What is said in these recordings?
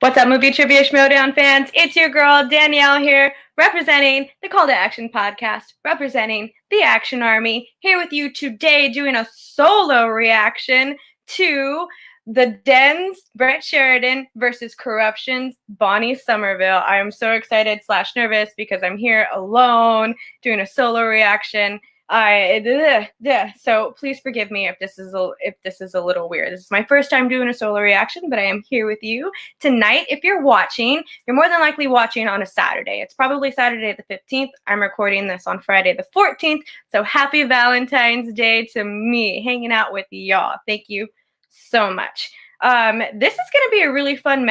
What's up, Movie Trivia Schmodown fans? It's your girl, Danielle here, representing the Call to Action podcast, representing the Action Army, here with you today doing a solo reaction to the Den's Brett Sheridan versus Corruption's Bonnie Somerville. I am so excited / nervous because I'm here alone doing a solo reaction. So please forgive me if this is a little weird. This is my first time doing a solo reaction, but I am here with you tonight. If you're watching, you're more than likely watching on a Saturday. It's probably Saturday the 15th. I'm recording this on Friday the 14th. So happy Valentine's Day to me, hanging out with y'all. Thank you so much. This is going to be a really fun,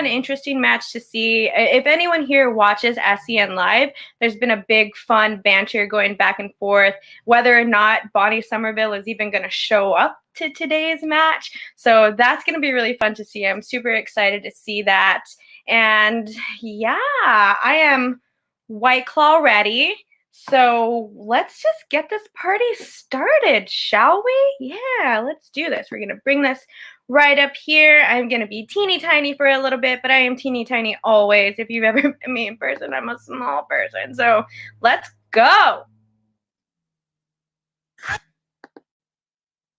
interesting match to see. If anyone here watches SEN Live, there's been a big, fun banter going back and forth, whether or not Bonnie Somerville is even going to show up to today's match. So that's going to be really fun to see. I'm super excited to see that. And yeah, I am White Claw ready. So let's just get this party started, shall we? Yeah, let's do this. We're going to bring this right up here. I'm going to be teeny tiny for a little bit, but I am teeny tiny always. If you've ever met me in person, I'm a small person. So let's go.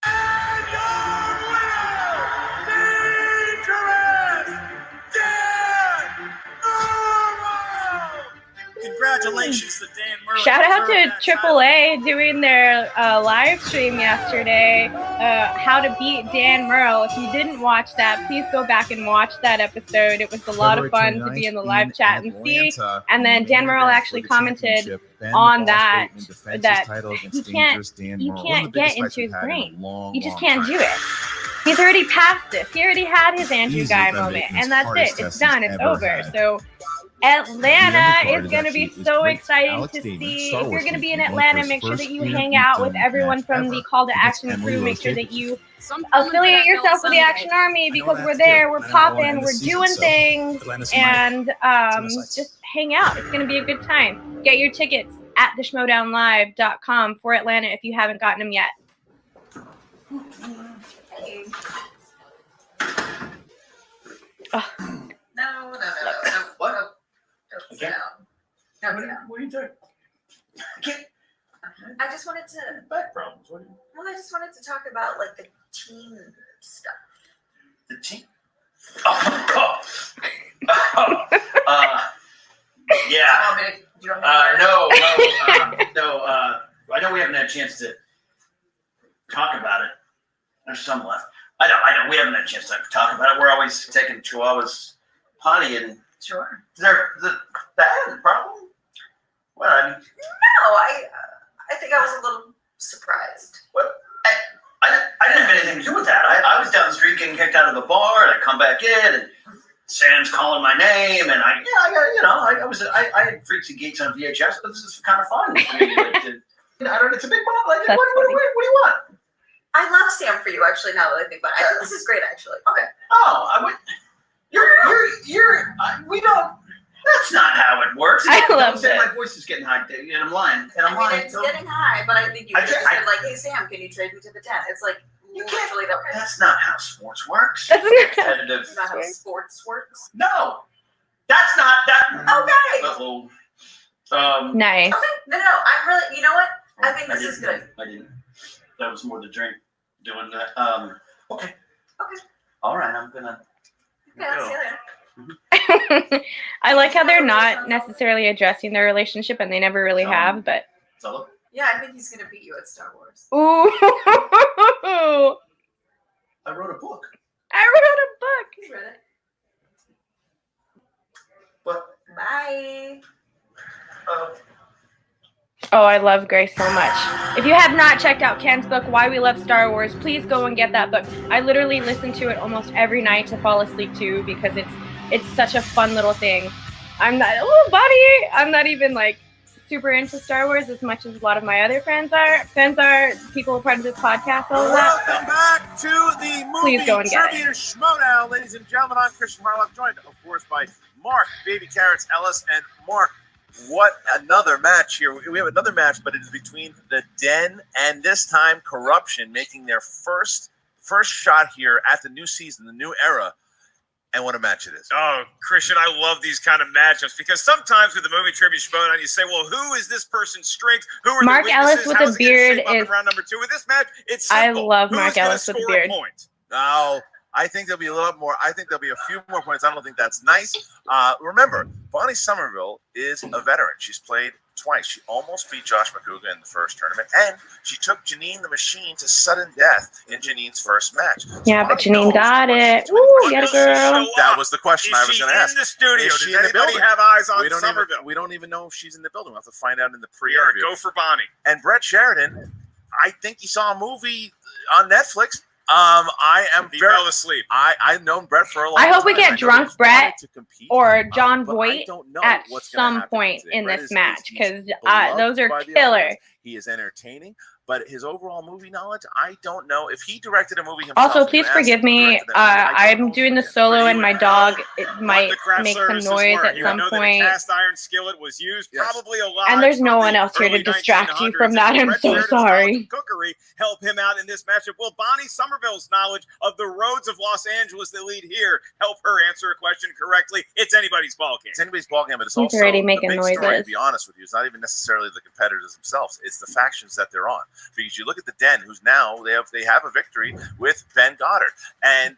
And your winner, dangerous Dan Murrow! Congratulations to Dan Murrow. Shout out to AAA doing their live stream yesterday, How to Beat Dan Murrow. If you didn't watch that, please go back and watch that episode. It was a lot of fun to be in the live chat and see. And then Dan Murrow actually commented on that he can't get into his brain. He just can't do it. He's already passed this. He already had his Andrew Ghai moment, and that's it. It's done. It's over. So Atlanta is going to be so exciting to see. If you're going to be in Atlanta, make sure that you hang out with everyone from the Call to Action crew. Make sure that you affiliate yourself with the Action Army, because we're there, we're popping, we're doing things, and just hang out. It's going to be a good time. Get your tickets at theschmodownlive.com for Atlanta if you haven't gotten them yet. Oh. No. What? Okay. No, what are you doing? I just wanted to. Back problems. What are you? Well, I just wanted to talk about like the team stuff. The team. Oh. Yeah. Do you want me to No. I know we haven't had a chance to talk about it. There's some left. I know. We haven't had a chance to talk about it. We're always taking Chihuahuas potty and. Sure. Is there that problem? Well, I mean, no, I think I was a little surprised. What? I didn't have anything to do with that. I was down the street getting kicked out of the bar, and I come back in, and Sam's calling my name, and I had Freaks and Geeks on VHS, but this is kind of fun. I mean, it's a big one. Like, what do you want? I love Sam for you, actually. Now that I think about it, I think this is great, actually. Okay. Oh, I would. We don't. That's not how it works. I love it. My voice is getting high, and I'm lying. It's getting high, but I think you just said like, "Hey Sam, can you trade me to the 10?" It's like you can't. Literally that. That's not how sports works. That's competitive. That's not how sports works. No, that's not that. Okay. Nice. Okay. No. I'm really. You know what? I think this is good. I didn't. That was more the drink doing that. Okay. All right. I'm gonna. Okay, I'll see you later. I like how they're not necessarily addressing their relationship, and they never really have, but. Yeah, I think he's going to beat you at Star Wars. Ooh. I wrote a book. You read it. What? Bye. Oh, I love Grace so much. If you have not checked out Ken's book, Why We Love Star Wars, please go and get that book. I literally listen to it almost every night to fall asleep to, because it's such a fun little thing. I'm not even like super into Star Wars as much as a lot of my other friends are. People part of this podcast, all of that. Welcome back to the movie Trivia Schmodown, ladies and gentlemen. I'm Christian Marlock, joined, of course, by Mark Baby Carrots Ellis. And Mark, what another match here. We have another match, but it is between the Den and this time Corruption, making their first shot here at the new season, the new era. And what a match it is. Oh, Christian, I love these kind of matchups because sometimes with the movie Trivia Showdown, you say, well, who is this person's strength? Who are Mark the weaknesses? Ellis with How's a it gonna beard shape up in is. round number 2. With this match, it's I simple. love Who's Mark gonna Ellis with a score beard. point? Oh, I think there'll be a little more. I think there'll be a few more points. I don't think that's nice. Remember, Bonnie Somerville is a veteran. She's played twice. She almost beat Josh McCouga in the first tournament, and she took Janine the Machine to sudden death in Janine's first match. So Yeah, but Bonnie Janine knows got what it. she's doing. Woo, get a Does she show girl. up? That was the question I was going to Is ask. she in the studio? Is Does she in the anybody building? have eyes on Somerville? We don't even know if she's in the building. We'll have to find out in the Yeah, pre-interview. go for Bonnie. And Brett Sheridan, I think he saw a movie on Netflix. He fell asleep. I've known Brett for a long I time. hope we get know drunk he's Brett wanted to compete, or John but I Voight don't know at what's gonna some happen point today. in Brett this is- match he's because beloved those are by the killer. audience. He is entertaining, but his overall movie knowledge, I don't know. If he directed a movie himself, Also, and you please asked him forgive to me. direct that movie, I don't I'm know if doing he the did. solo, and you my would dog what might the craft make some services noise were. at You would some know that a point. cast iron skillet was used Yes. probably a lot. And there's no from one the else here to early distract you 1900s, from that. and I'm Brett so Sheridan's knowledge sorry. of cookery help him out in this matchup. Will Bonnie Somerville's knowledge of the roads of Los Angeles that lead here help her answer a question correctly? It's anybody's ball game. It's anybody's ballgame, but it's He's also already the making big story, to noises. be honest with you. It's not even necessarily the competitors themselves. It's the factions that they're on. Because you look at the Den, who's now they have a victory with Ben Goddard, and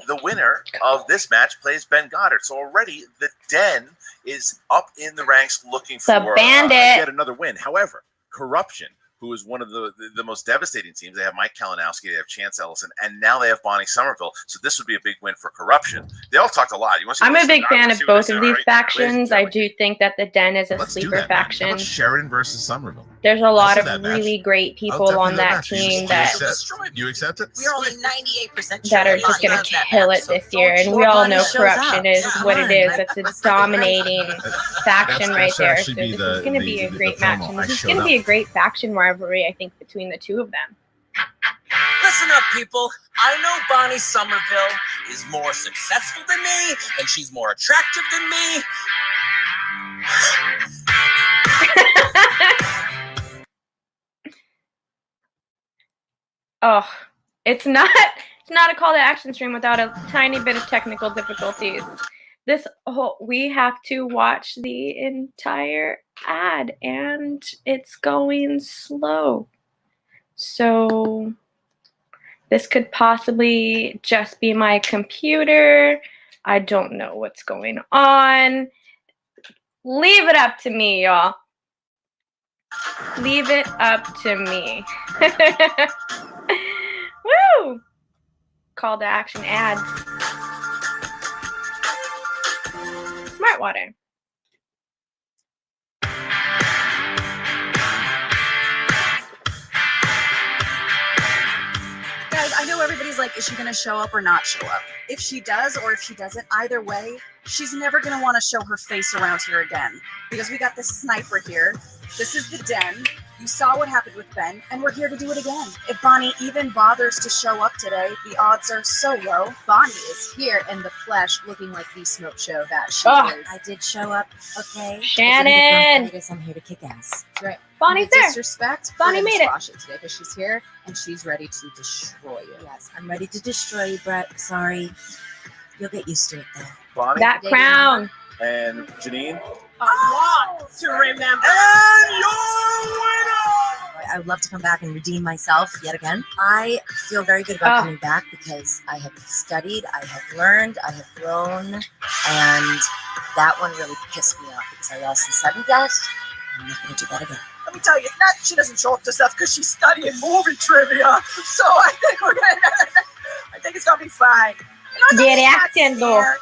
the winner of this match plays Ben Goddard. So already the Den is up in the ranks looking for Bandit. yet another win. However, Corruption, who is one of the most devastating teams. They have Mike Kalinowski, they have Chance Ellison, and now they have Bonnie Somerville. So this would be a big win for Corruption. They all talked a lot. You want to see I'm what a they big said? fan of see what both they of said, these right? factions. I Ladies do think that the Den is a Let's do sleeper that, man. How faction. about Sheridan versus Somerville? There's a lot do of that match. really great I'll people definitely on do that match. team You that accept? You accept it? We're only 98% sure that are he just going to does that kill match, it so this year. don't And we show all Bonnie know shows Corruption up. is Yeah, what come it on. is. It's a dominating faction That right should there. actually So be this the- is going to be the- a the great promo. match. And I this is showed going to be up. a great faction rivalry, I think, between the two of them. Listen up, people. I know Bonnie Somerville is more successful than me, and she's more attractive than me. Oh, it's not a call to action stream without a tiny bit of technical difficulties. We have to watch the entire ad and it's going slow. So this could possibly just be my computer. I don't know what's going on. Leave it up to me, y'all. Leave it up to me. Woo! Call to action ads. Smart water. Guys, I know everybody's like, is she going to show up or not show up? If she does or if she doesn't, either way, she's never going to want to show her face around here again. Because we got this sniper here. This is the Den. You saw what happened with Ben, and we're here to do it again. If Bonnie even bothers to show up today, the odds are so low. Bonnie is here in the flesh, looking like the smoke show that she Ugh. is. I did show up, okay? Shannon! I guess I'm here to kick ass. That's right. Bonnie's No there. disrespect. Bonnie we're gonna made it. squash it today because she's here and she's ready to destroy you. Yes, I'm ready to destroy you, Brett. Sorry. You'll get used to it, though. Bonnie That crown. and Janine. A lot to remember. And your winner! I would love to come back and redeem myself yet again. I feel very good about Oh. coming back because I have studied, I have learned, I have grown, and that one really pissed me off because I lost the sudden death. I'm not going to do that again. Let me tell you, not she doesn't show up to stuff because she's studying movie trivia. So I think I think it's gonna be fine. That accent, though.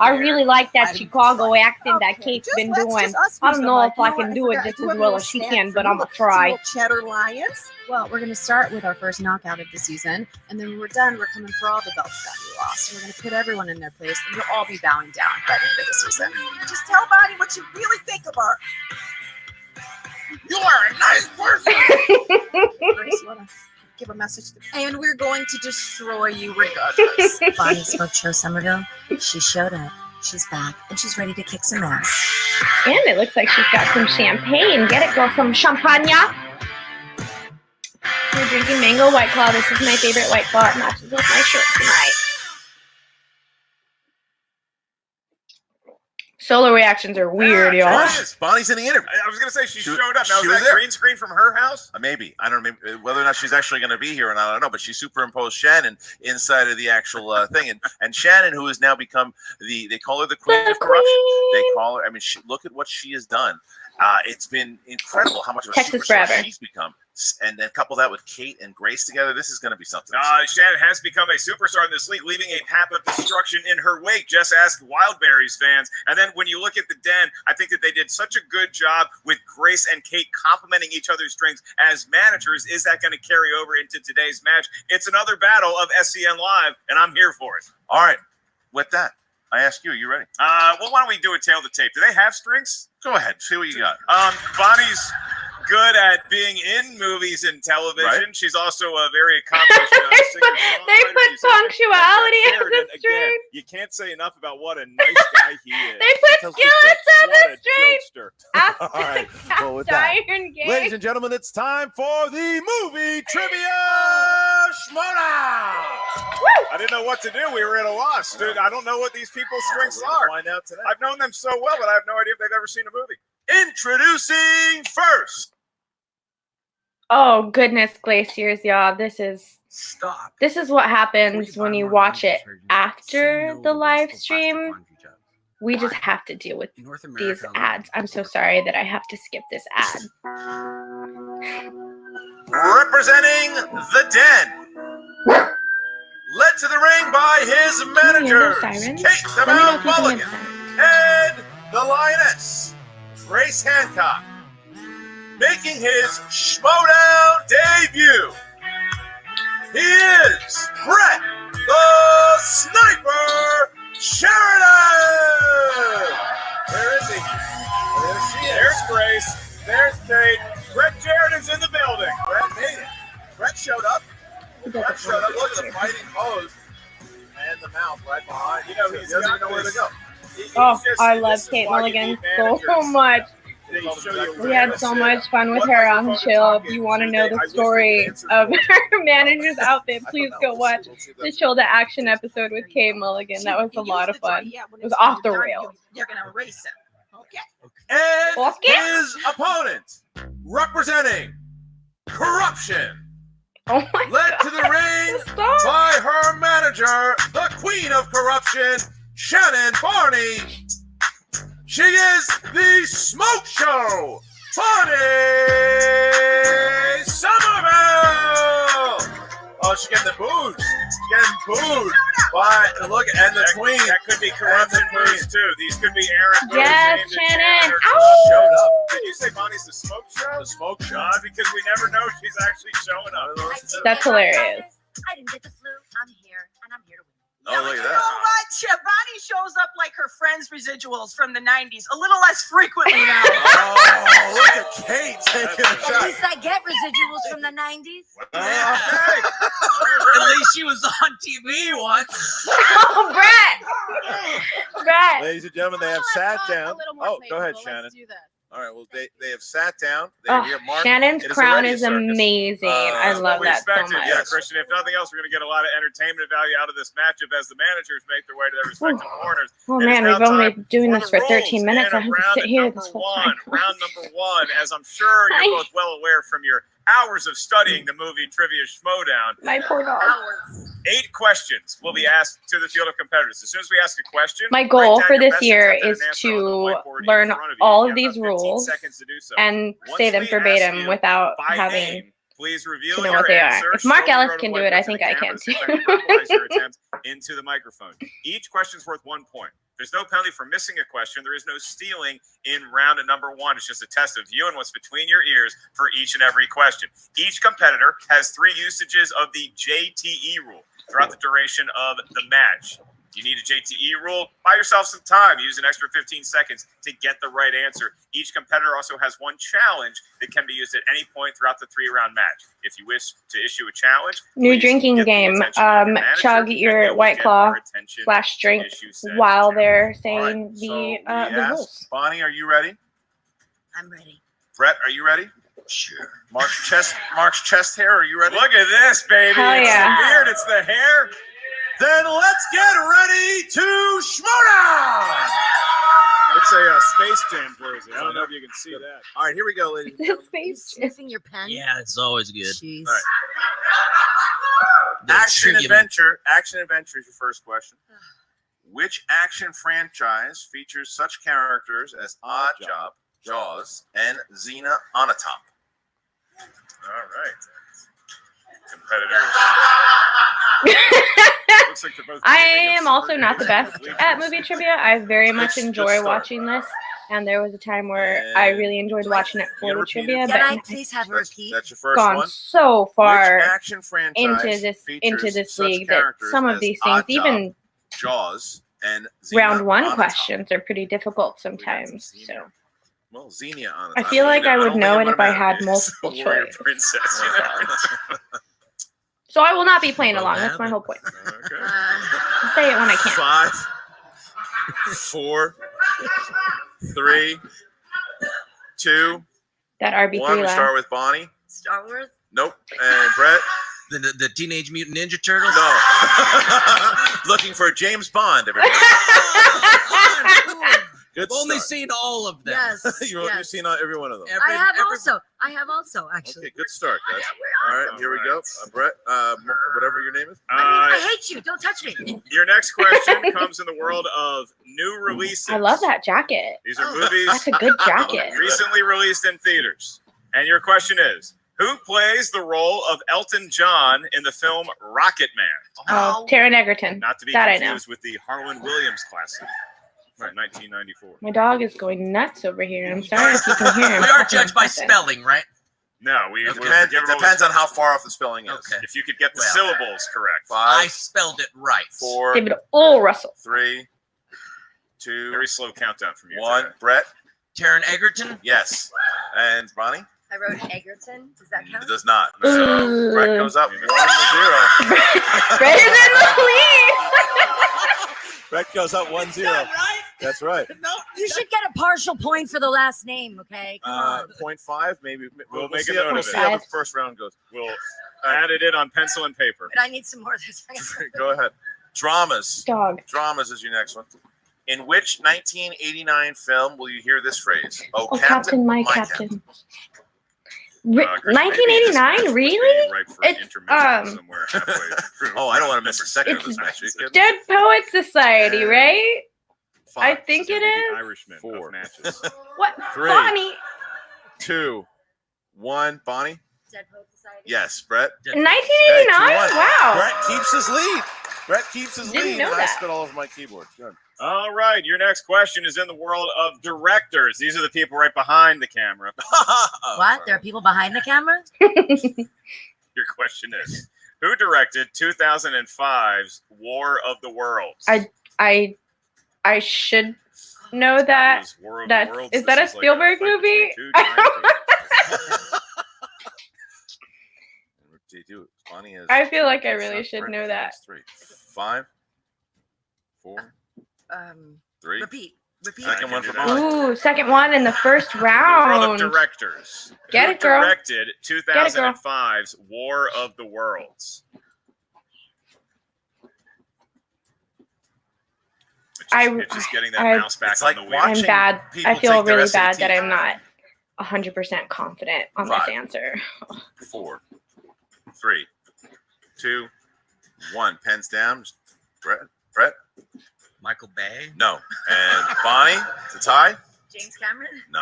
I really like that Chicago accent that Kate's been doing. I don't know if I can do it just as well as she can, but I'm gonna try. Cheddar Lions. Well, we're going to start with our first knockout of the season, and then when we're done, we're coming for all the belts that we lost. We're going to put everyone in their place, and we'll all be bowing down by the end of the season. Just tell Bonnie what you really think of her. You are a nice person. Grace, you wanna give a message to and we're going to destroy you regardless. Bonnie Smoke Show Somerville, she showed up. She's back, and she's ready to kick some ass. And it looks like she's got some champagne. Get it, girl, from Champagne. We're drinking mango White Claw. This is my favorite White Claw. It matches with my shirt tonight. Solo reactions are weird, y'all. Bonnie's in the interview. I was going to say she showed up. Now, she was was that there. green screen from her house? Maybe. I don't know whether or not she's actually going to be here, and I don't know. But she superimposed Shannon inside of the actual thing, and Shannon, who has now become they call her the queen of corruption. They call her. I mean, look at what she has done. It's been incredible how much of a superstar she's become. And then couple that with Kate and Grace together, this is going to be something. Shannon has become a superstar in this league, leaving a path of destruction in her wake. Just ask Wildberries fans. And then when you look at the Den, I think that they did such a good job with Grace and Kate complementing each other's strengths as managers. Is that going to carry over into today's match? It's another battle of SCN Live, and I'm here for it. All right. With that, I ask you, are you ready? Well, why don't we do a tail of the tape? Do they have strings? Go ahead. See what you got. Bonnie's good at being in movies and television. Right. She's also a very accomplished singer. They put punctuality as a string. Again, you can't say enough about what a nice guy he is. They put skillets as a string. All right. Well, with that, ladies and gentlemen, it's time for the movie trivia showdown. I didn't know what to do. We were at a loss, dude. I don't know what these people's strengths are. Find out today. I've known them so well, but I have no idea if they've ever seen a movie. Introducing first. Oh goodness, glaciers, y'all! This is what happens when you watch it after the live stream. We just have to deal with these ads. I'm so sorry that I have to skip this ad. Representing the Den, led to the ring by his managers, Kate the Mound Mulligan, and the Lioness, Grace Hancock. Making his Schmodown debut, he is Brett the Sniper Sheridan. Where is he? There she is. There's Grace. There's Kate. Brett Sheridan's in the building. Brett made it. Brett showed up. Brett showed up. Look at the fighting pose and the mouth right behind. You know, he doesn't know where to go. I love Kate Mulligan so much. We had so much fun with her on the show. If you want to know the story of her manager's outfit, please go watch the Show the Action episode with Kate Mulligan. That was a lot of fun. It was off the rails. You're going to race him. Okay. And his opponent, representing corruption, oh my led God. to the ring by her manager, the queen of corruption, Shannon Barney. She is the Smoke Show, Bonnie Somerville. Oh, she's getting the booze. She's getting booed by look and the queen. That could be corruption moves too. These could be Aaron. Yes, Shannon. Showed up. Did you say Bonnie's the Smoke Show? The Smoke Show. Because we never know if she's actually showing up. That's hilarious. I didn't get the flu. I'm here, and I'm here to win. Oh, look at You that. know what? Bonnie shows up like her friends' residuals from the 90s, a little less frequently now. Oh, look at Kate taking a At shot. least I get residuals from the 90s. At least she was on TV once. Oh, Brett! Ladies and gentlemen, they have sat down. Oh, go ahead, Shannon. All right, well, they have sat down. Shannon's crown is amazing. I love that so much. Yeah, Christian, if nothing else, we're going to get a lot of entertainment value out of this matchup as the managers make their way to their respective corners. Oh, man, we've only been doing this for 13 minutes. I have to sit here this whole time. Round number one, as I'm sure you're both well aware from your hours of studying the movie Trivia Schmodown. My poor dog. 8 questions will be asked to the field of competitors. As soon as we ask a question, my goal for this year is to learn all of these rules and say them verbatim without having please reveal to know what they are. If Mark Ellis can do it, I think I can too. Into the microphone. Each question's worth 1 point. There's no penalty for missing a question. There is no stealing in round number 1. It's just a test of you and what's between your ears for each and every question. Each competitor has 3 usages of the JTE rule throughout the duration of the match. You need a JTE rule, buy yourself some time. Use an extra 15 seconds to get the right answer. Each competitor also has 1 challenge that can be used at any point throughout the 3-round match. If you wish to issue a challenge, new drinking game. Chug your White Claw / drink while they're saying the rules. Bonnie, are you ready? I'm ready. Brett, are you ready? Sure. Mark's chest hair, are you ready? Look at this, baby. Hell It's yeah. the beard, it's the hair. Then let's get ready to Schmodown! It's a Space Jam jersey. I don't know if you can see that. All right, here we go, ladies. It's a space. Sniffing your pen? Yeah, it's always good. Jeez. All right. The Action chicken. adventure. Action adventure is your first question. Which action franchise features such characters as Odd Job, Jaws, and Xena on a Top? All right. Competitors. Looks like they're both I giving us am also super not the good best bleachers. at movie trivia. I very much Let's enjoy start. watching this, and there was a time where I really enjoyed watching it for You the repeat it? trivia, Can I but please have a repeat? That's your first gone one. so far Which action franchise into this such league that characters some of as these things, Odd Job, even Jaws, and Xena round on one a Top? questions, are pretty difficult sometimes. So Well, Xenia on I the top. feel like I would don't know think it if I matter. had It's multiple The warrior choice. princess. You know? So I will not be playing Well, along. damn That's my it. whole point. Okay. I'll say it when I can. 5, 4, 3, 2, That RB3 1. We laugh. start with Bonnie. Star Wars? Nope. And Brett. The Teenage Mutant Ninja Turtles? No. Looking for James Bond, everybody. Good I've only start. seen all of them. Yes. You've yes. seen every one of them. I have also, actually. Okay, good start, guys. Yeah, All right, here we go. Brett, whatever your name is. I hate you. Don't touch me. Your next question comes in the world of new releases. I love that jacket. These are movies That's a good jacket. recently released in theaters. And your question is, who plays the role of Elton John in the film Rocket Man? Oh, Taron Egerton. Not to be That I know. confused with the Harlan Williams classic from 1994. My dog is going nuts over here. I'm sorry if you can hear him. We are judged by spelling, right? No, It depends on how far off the spelling is. Okay. If you could get the Well. syllables correct. 5, I spelled it right. 4, Give it all, Russell. 3, 2, Very slow countdown from you. 1. today. Brett. Taron Egerton? Yes. And Bonnie. I wrote Egerton. Does that count? It does not. Ooh. So Brett goes up 1-0. Brett is in the lead. Brett goes up 1-0. Right? That's right. No, You should get a partial point for the last name, okay? Come on. 0.5, maybe. We'll make a see note how, of we'll it. see how the first round goes. We'll add it in on pencil and paper. But I need some more of this. Go ahead. Dramas. Dog. Dramas is your next one. In which 1989 film will you hear this phrase? Oh, Captain, my Captain. Chris, maybe this match 1989? must Really? be ripe for It's, intermission somewhere halfway through. Oh, I don't want to miss a second of It's this match. Are you kidding? Dead Poet Society, right? I 5, think This it is gonna be is. the Irishman 4. of matches. What? 3. Bonnie. 2, 1. Bonnie? Dead Poet Society? Yes. Brett? 1989? Hey, 2-1. Wow. Brett keeps his lead. Brett keeps his Didn't lead. know And I that. spit all over my keyboard. Good. All right, your next question is in the world of directors. These are the people right behind the camera. What? There are people behind the camera? Your question is, who directed 2005's War of the Worlds? I should know that. was War of the That's Worlds. is This that a like Spielberg fight movie? between two giant Bonnie is I feel like I it's really not should Brett, know that. it's 3. 5, 4, 3. Repeat. Second one for Bonnie. Bonnie. Ooh, second one in the first In the world of round. directors. Get who it, girl. directed Get it, girl. 2005's War of the Worlds? It's just getting that I- mouse back It's on like the wheel. I'm watching bad. people I feel take their really bad SATs. that I'm not 100% confident on this 5. answer. 4, 3, 2, 1. Pens down. Brett? Michael Bay? No. And Bonnie? It's a tie? James Cameron? No.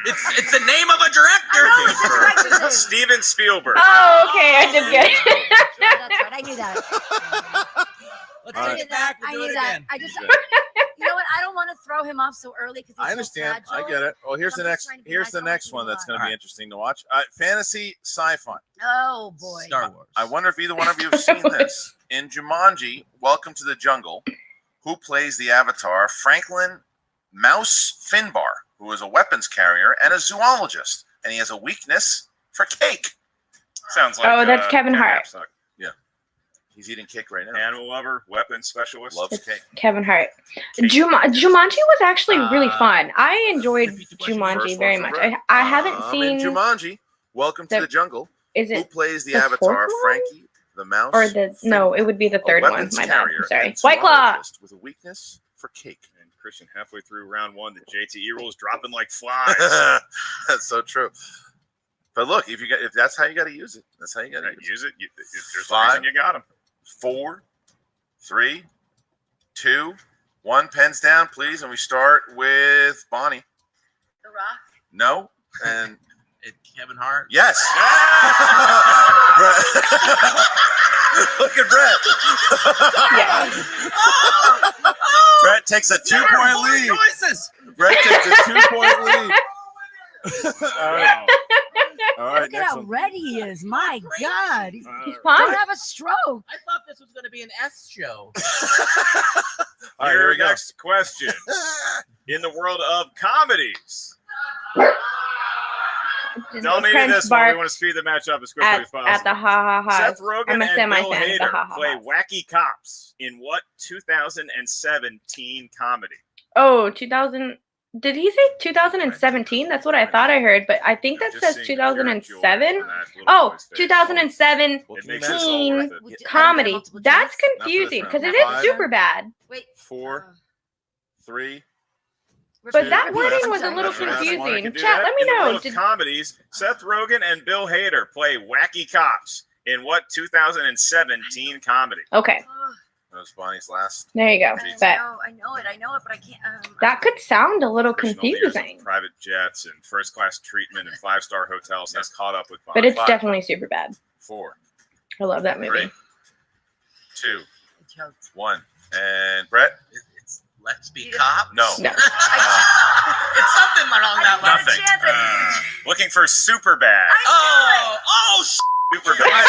It's the name of a director. I know, it's just right to say. Steven Spielberg. Oh, okay. I did get it. Yeah, that's right. I knew that. Let's All take right. it back and I do knew it that. again. I just, you know what? I don't want to throw him off so early because he's I understand. So I fragile. get it. Well, here's I'm the just next. trying to be Here's nice the all next the one that's going to All be right. interesting to watch. Fantasy sci-fi. Oh boy. Star Wars. I wonder if either one of you have seen this. In Jumanji, Welcome to the Jungle, who plays the avatar Franklin Mouse Finbar, who is a weapons carrier and a zoologist, and he has a weakness for cake. Sounds like Oh, that's Kevin Ken Hart. Knapsack. He's eating cake right now. Animal lover, weapons specialist. Loves It's cake. Kevin Hart. Cake. Jumanji was actually really fun. I enjoyed repeat the question. Jumanji First very one much. for Brett. I haven't In seen. Jumanji, Welcome to the- the Jungle, Is who it plays the the avatar fourth one? Frankie the Mouse? or the? No, it would be the a third one. weapons My bad. carrier I'm sorry. and White Claw. zoologist with a weakness for cake. And Christian, halfway through round 1, the JTE rules dropping like flies. That's so true. But look, if that's how you got to use it, that's how you got to use it. There's a 5, reason you got them. 4, 3, 2, 1. Pens down, please, and we start with Bonnie. The Rock. No, and Kevin Hart. yes. Look at Brett. Brett takes a 2-point lead. Choices. Brett takes a 2-point lead. All right. All right. Look at how red he is. My God. He's He's don't pumped. have a stroke. I thought this was going to be an S show. All right, here we go. Next question. In the world of comedies. Tell me this one. We want to speed the match up as quickly as possible. At the ha ha ha. Seth Rogen I'm a and semi Bill fan of the Hader ha ha play ha. wacky cops in what 2017 comedy? Oh, 2000. Did he say 2017? That's what I thought I heard, but I think that says 2007. Oh, 2017 comedy. That's confusing because it is super bad. Wait. 4, 3. But that Repeat. wording was a That's little the last one. confusing. Chat, let me In the know. world of comedies, Seth Rogen and Bill Hader play wacky cops in what 2017 comedy? Okay, That was Bonnie's last. there you go. Bet. I know it, but I can't. That could sound a little Personal years of confusing, private jets and first-class treatment and 5-star hotels has caught up with Bonnie. but it's 5, definitely super bad. 4, I love that 3, movie. 2, 1. And Brett? It's Let's Be Cop. No. No. It's something along that line. Nothing. Looking for Superbad. Superbad.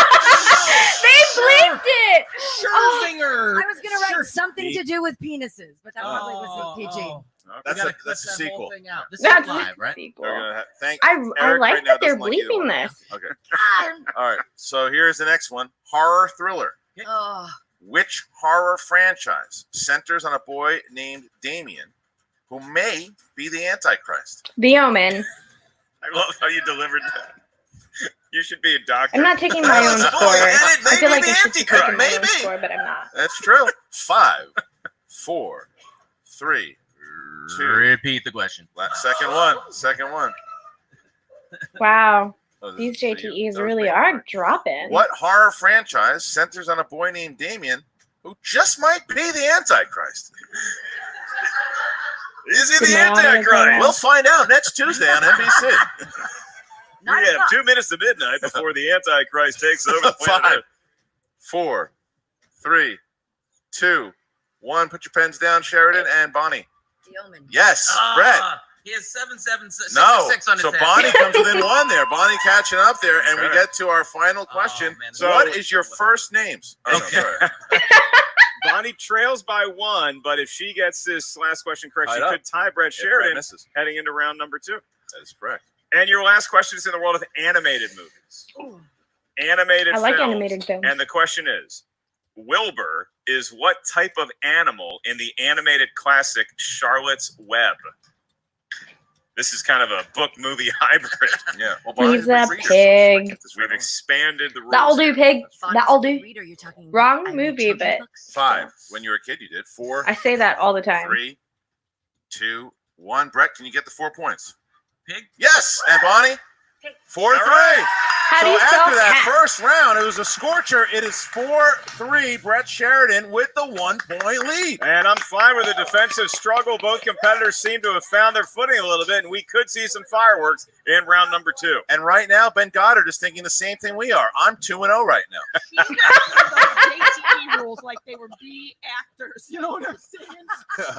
They bleeped it. Scherzinger. I was going to write something to do with penises, but that probably was PG. That's a sequel. This is That's live, right? sequel. They're gonna thank I Eric like right now that they're doesn't like either bleeping one. this. Okay. All right. So here's the next one. Horror thriller. Oh, Which horror franchise centers on a boy named Damien who may be the Antichrist? The Omen. I love how you delivered that. You should be a doctor. I'm not taking my own That's score. fully in it. I feel Maybe like I the should be taking Antichrist. my own Maybe. score, but I'm not. That's true. 5, 4, 3, 2. Repeat the question. Second one. Wow. Oh, this These is for you. JTEs That was really me. are dropping. What horror franchise centers on a boy named Damien who just might be the Antichrist? Is he the Did not Antichrist? know. We'll find out next Tuesday on NBC. We have 2 minutes to midnight before the Antichrist takes over the planet 5, Earth. 4, 3, 2, 1. Put your pens down, Sheridan and Bonnie. The Omen. Yes, Brett. He has 776 No, on his so head. Bonnie comes within 1 there. Bonnie catching up there, and we get to our final question. man. So what is your first names? Oh, no, Okay. sorry. Bonnie trails by 1, but if she gets this last question correct, she Tied up. could tie Brett If Brett Sheridan misses. heading into round number 2. That is correct. And your last question is in the world of animated movies. Animated I like films. animated films. And the question is, Wilbur is what type of animal in the animated classic Charlotte's Web? This is kind of a book-movie hybrid. Yeah. Well, He's Bonnie, a read it. pig. We've expanded the rules. That'll do, here. pig. That'll do. Reader, you're talking Wrong I read movie, children's but books. 5. When you were a kid, you did. 4, I say that all the time. 3, 2, 1. Brett, can you get the 4 points? Pig? Yes. And Bonnie? 4-3. How do So you spell after that cat? first round, it was a scorcher. It is 4-3. Brett Sheridan with the 1-point lead. And I'm fine with a defensive struggle. Both competitors seem to have found their footing a little bit, and we could see some fireworks in round number 2. And right now, Ben Goddard is thinking the same thing we are. I'm 2-0 right now. JTE rules like they were B actors. You know what I'm saying?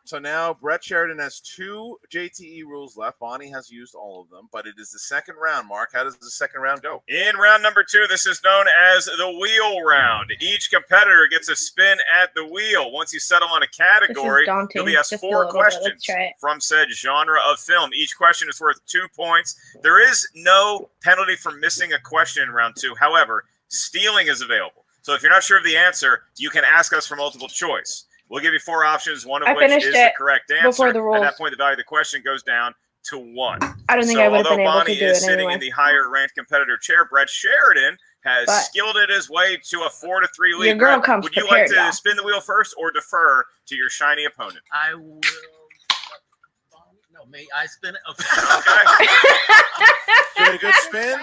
So now Brett Sheridan has 2 JTE rules left. Bonnie has used all of them, but it is the second round. Mark, how does the second round go? In round number 2, this is known as the wheel round. Each competitor gets a spin at the wheel. Once you settle on a category, daunting. you'll be asked Just a 4 little bit. Let's questions try it. from said genre of film. Each question is worth 2 points. There is no penalty for missing a question in round 2. However, stealing is available. So if you're not sure of the answer, you can ask us for multiple choice. We'll give you 4 options, one of I which finished is the it correct answer. before the At rules. that point, the value of the question goes down to 1. I don't think So I would have although been able Bonnie to do is it sitting anyway. in the higher ranked competitor chair, Brett Sheridan has skilled his way to a 4-3 lead. Your girl comes Would you prepared, like to y'all. spin the wheel first or defer to your shiny opponent? I will. No, may I spin it? Okay. Okay. Give it a good spin.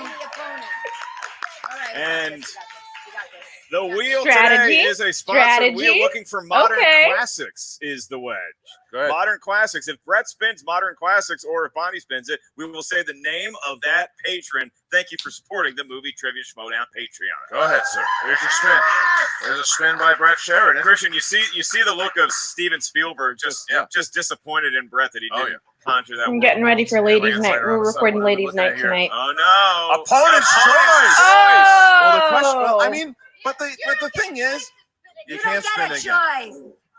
And the wheel Strategy. today is a sponsored wheel Strategy. looking for Modern Okay. Classics is the wedge. Go ahead. Modern Classics. If Brett spins Modern Classics or if Bonnie spins it, we will say the name of that patron. Thank you for supporting the Movie Trivia Schmodown Patreon. Go ahead, sir. There's your spin. There's a spin by Brett Sheridan. Christian, you see the look of Steven Spielberg just disappointed in Brett that he didn't conjure that. I'm getting ready for ladies' it's night. right around We're the recording sun. ladies' Look night at here. tonight. Oh no! Opponent's choice. Oh! Well, the question. Well, I mean, but the thing is, you can't spin again. choice.